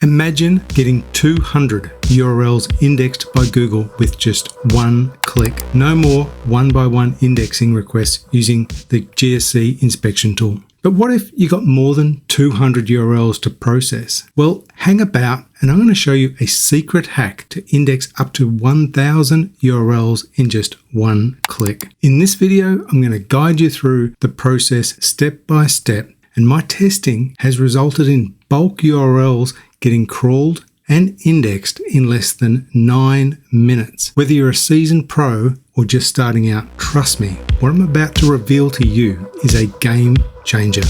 Imagine getting 200 URLs indexed by Google with just one click. No more one-by-one indexing requests using the GSC inspection tool. But what if you got more than 200 URLs to process? Well, hang about and I'm going to show you a secret hack to index up to 1,000 URLs in just one click. In this video, I'm going to guide you through the process step by step, and my testing has resulted in bulk URLs getting crawled and indexed in less than 9 minutes. Whether you're a seasoned pro or just starting out, trust me, what I'm about to reveal to you is a game changer.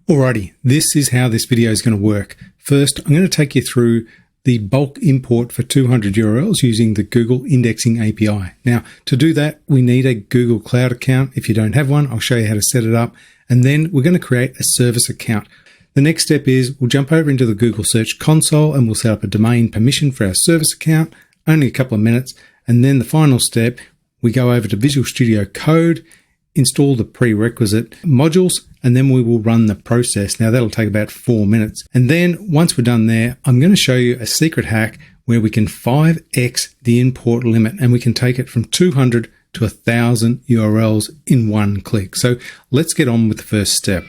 Alrighty, this is how this video is going to work. First, I'm going to take you through the bulk import for 200 URLs using the Google Indexing API. Now, to do that, we need a Google Cloud account. If you don't have one, I'll show you how to set it up. And then we're going to create a service account. The next step is we'll jump over into the Google Search Console and we'll set up a domain permission for our service account, only a couple of minutes. And then the final step, we go over to Visual Studio Code, install the prerequisite modules, and then we will run the process. Now that'll take about 4 minutes. And then once we're done there, I'm going to show you a secret hack where we can 5x the import limit and we can take it from 200 to 1,000 URLs in one click. So let's get on with the first step.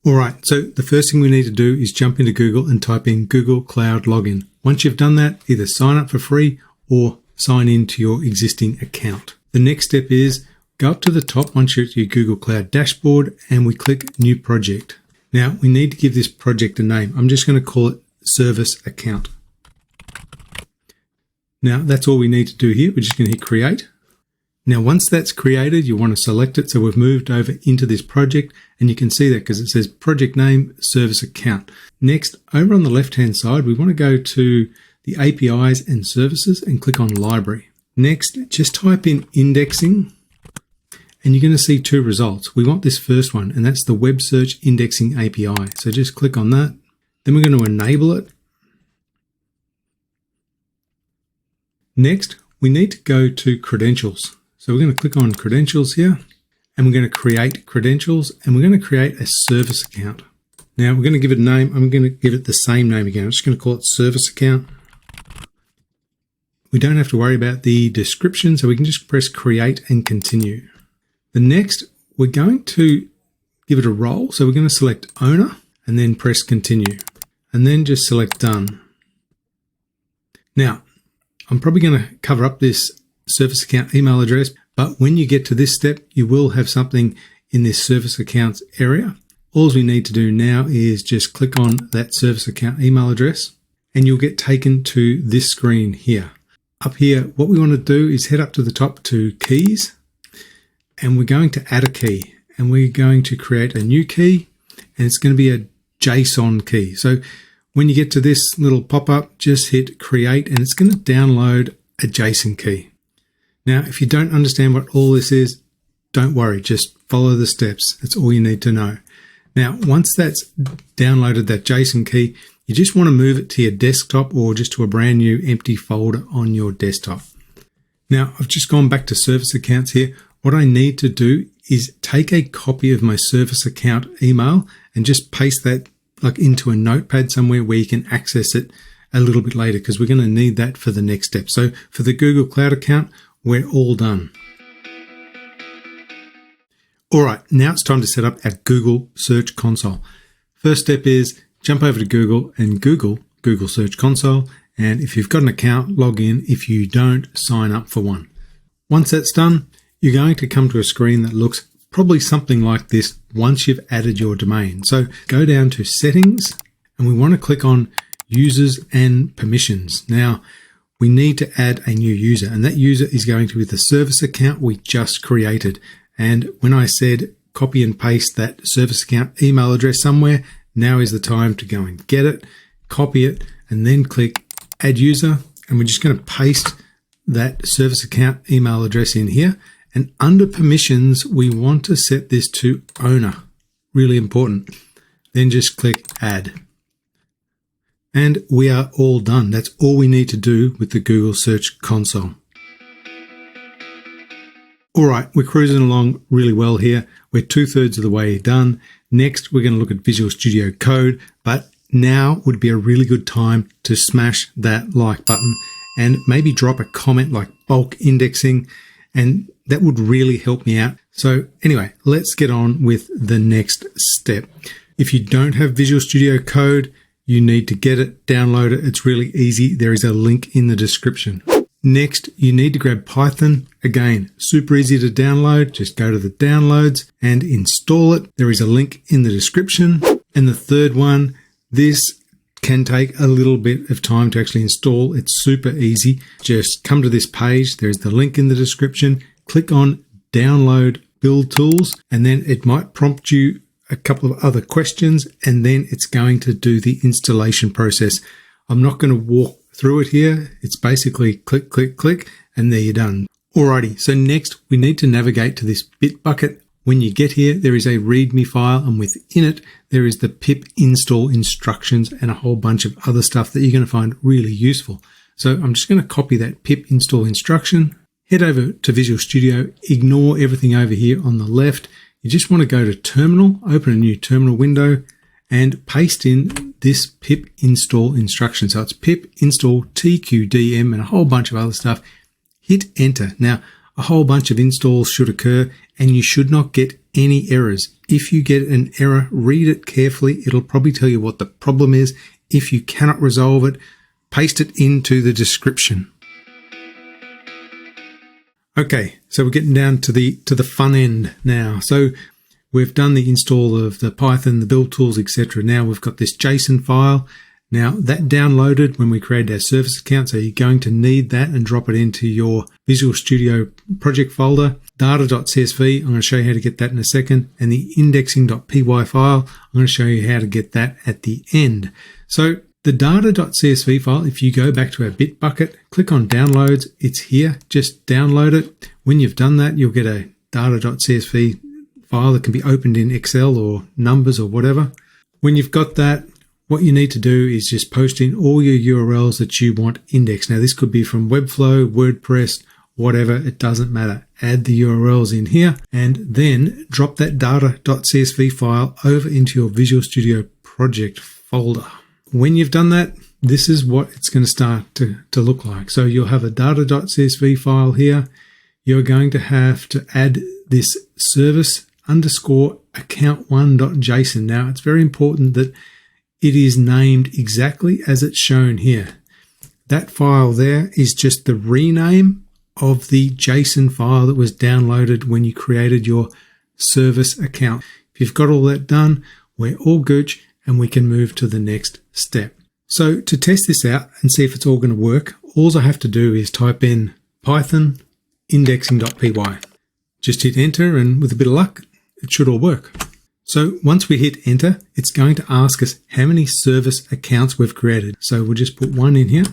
All right, so the first thing we need to do is jump into Google and type in Google Cloud Login. Once you've done that, either sign up for free or sign in to your existing account. The next step is go up to the top once you're at your Google Cloud dashboard and we click New Project. Now, we need to give this project a name. I'm just going to call it Service Account. Now, that's all we need to do here. We're just going to hit Create. Now, once that's created, you want to select it. So we've moved over into this project and you can see that because it says project name, service account. Next, over on the left-hand side, we want to go to the APIs and services and click on library. Next, just type in indexing and you're going to see two results. We want this first one, and that's the Web Search Indexing API. So just click on that. Then we're going to enable it. Next, we need to go to credentials. So we're going to click on credentials here and we're going to create credentials and we're going to create a service account. Now we're going to give it a name. I'm going to give it the same name again. I'm just going to call it service account. We don't have to worry about the description, so we can just press create and continue. The next, we're going to give it a role. So we're going to select owner and then press continue and then just select done. Now, I'm probably going to cover up this service account email address, but when you get to this step, you will have something in this service accounts area. All we need to do now is just click on that service account email address and you'll get taken to this screen here. Up here, what we want to do is head up to the top to keys and we're going to add a key and we're going to create a new key and it's going to be a JSON key. So when you get to this little pop-up, just hit create and it's going to download a JSON key. Now, if you don't understand what all this is, don't worry, just follow the steps. That's all you need to know. Now, once that's downloaded that JSON key, you just want to move it to your desktop or just to a brand new empty folder on your desktop. Now, I've just gone back to service accounts here. What I need to do is take a copy of my service account email and just paste that into a notepad somewhere where you can access it a little bit later because we're going to need that for the next step. So for the Google Cloud account, we're all done. All right, now it's time to set up our Google Search Console. First step is jump over to Google and Google Search Console. And if you've got an account, log in. If you don't, sign up for one. Once that's done, you're going to come to a screen that looks probably something like this once you've added your domain. So go down to settings and we want to click on users and permissions. Now, we need to add a new user and that user is going to be the service account we just created. And when I said copy and paste that service account email address somewhere, now is the time to go and get it, copy it, and then click add user. And we're just going to paste that service account email address in here. And under permissions, we want to set this to owner. Really important. Then just click add. And we are all done. That's all we need to do with the Google Search Console. All right, we're cruising along really well here. We're 2/3 of the way done. Next, we're going to look at Visual Studio Code, but now would be a really good time to smash that like button and maybe drop a comment like bulk indexing, and that would really help me out. So anyway, let's get on with the next step. If you don't have Visual Studio Code, you need to get it, download it. It's really easy. There is a link in the description. Next, you need to grab Python. Again, super easy to download. Just go to the downloads and install it. There is a link in the description. And the third one, this can take a little bit of time to actually install. It's super easy. Just come to this page. There's the link in the description. Click on Download Build Tools, and then it might prompt you a couple of other questions, and then it's going to do the installation process. I'm not going to walk through it here. It's basically click, click, click, and there you're done. Alrighty, so next we need to navigate to this Bitbucket. When you get here, there is a README file, and within it, there is the pip install instructions and a whole bunch of other stuff that you're going to find really useful. So I'm just going to copy that pip install instruction, head over to Visual Studio, ignore everything over here on the left. You just want to go to Terminal, open a new terminal window, and paste in this pip install instruction. So it's pip install tqdm and a whole bunch of other stuff. Hit enter. Now, a whole bunch of installs should occur, and you should not get any errors. If you get an error, read it carefully. It'll probably tell you what the problem is. If you cannot resolve it, paste it into the description. Okay, so we're getting down to the fun end now. So we've done the install of the Python, the build tools, etc. Now we've got this JSON file. Now that downloaded when we created our service account, so you're going to need that and drop it into your Visual Studio project folder. Data.csv, I'm going to show you how to get that in a second. And the indexing.py file, I'm going to show you how to get that at the end. So the data.csv file, if you go back to our Bitbucket, click on downloads, it's here, just download it. When you've done that, you'll get a data.csv file that can be opened in Excel or Numbers or whatever. When you've got that, what you need to do is just post in all your URLs that you want indexed. Now this could be from Webflow, WordPress, whatever, it doesn't matter. Add the URLs in here and then drop that data.csv file over into your Visual Studio project folder. When you've done that, this is what it's going to start to look like. So you'll have a data.csv file here. You're going to have to add this service_account1.json. Now it's very important that it is named exactly as it's shown here. That file there is just the rename of the JSON file that was downloaded when you created your service account. If you've got all that done, we're all good and we can move to the next step. So to test this out and see if it's all going to work, all I have to do is type in Python indexing.py. Just hit enter, and with a bit of luck, it should all work. So once we hit enter, it's going to ask us how many service accounts we've created. So we'll just put one in here.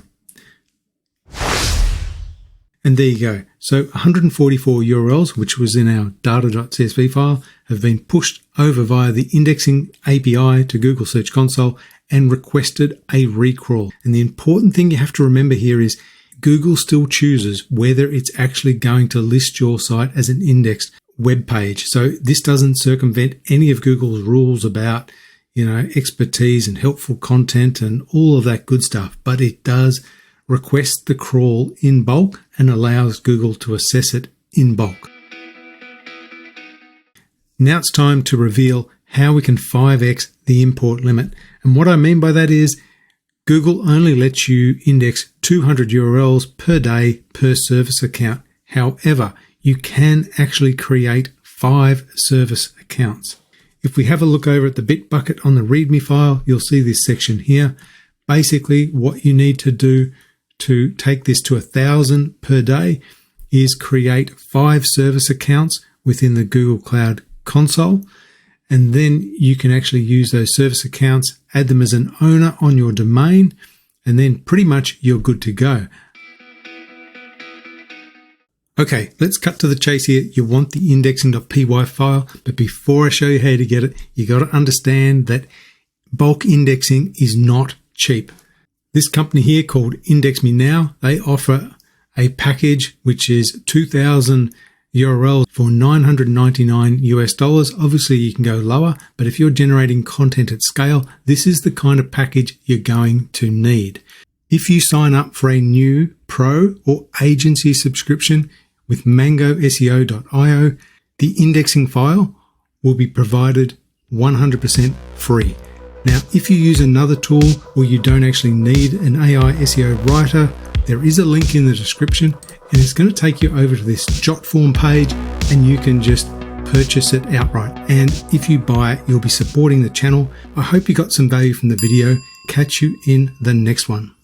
And there you go. So 144 URLs, which was in our data.csv file, have been pushed over via the indexing API to Google Search Console and requested a recrawl. And the important thing you have to remember here is Google still chooses whether it's actually going to list your site as an indexed web page. So this doesn't circumvent any of Google's rules about, expertise and helpful content and all of that good stuff, but it does request the crawl in bulk and allows Google to assess it in bulk. Now it's time to reveal how we can 5x the import limit. And what I mean by that is Google only lets you index 200 URLs per day per service account. However, you can actually create 5 service accounts. If we have a look over at the Bitbucket on the README file, you'll see this section here. Basically, what you need to do to take this to 1,000 per day is create 5 service accounts within the Google Cloud Console. And then you can actually use those service accounts, add them as an owner on your domain, and then pretty much you're good to go. Okay, let's cut to the chase here. You want the indexing.py file, but before I show you how to get it, you got to understand that bulk indexing is not cheap. This company here called Index Me Now, they offer a package which is $2,000 URLs for $999 US. Obviously you can go lower, but if you're generating content at scale, this is the kind of package you're going to need. If you sign up for a new pro or agency subscription with mangoseo.io, the indexing file will be provided 100% free. Now, if you use another tool or you don't actually need an AI SEO writer, there is a link in the description and it's going to take you over to this Jotform page and you can just purchase it outright. And if you buy it, you'll be supporting the channel. I hope you got some value from the video. Catch you in the next one.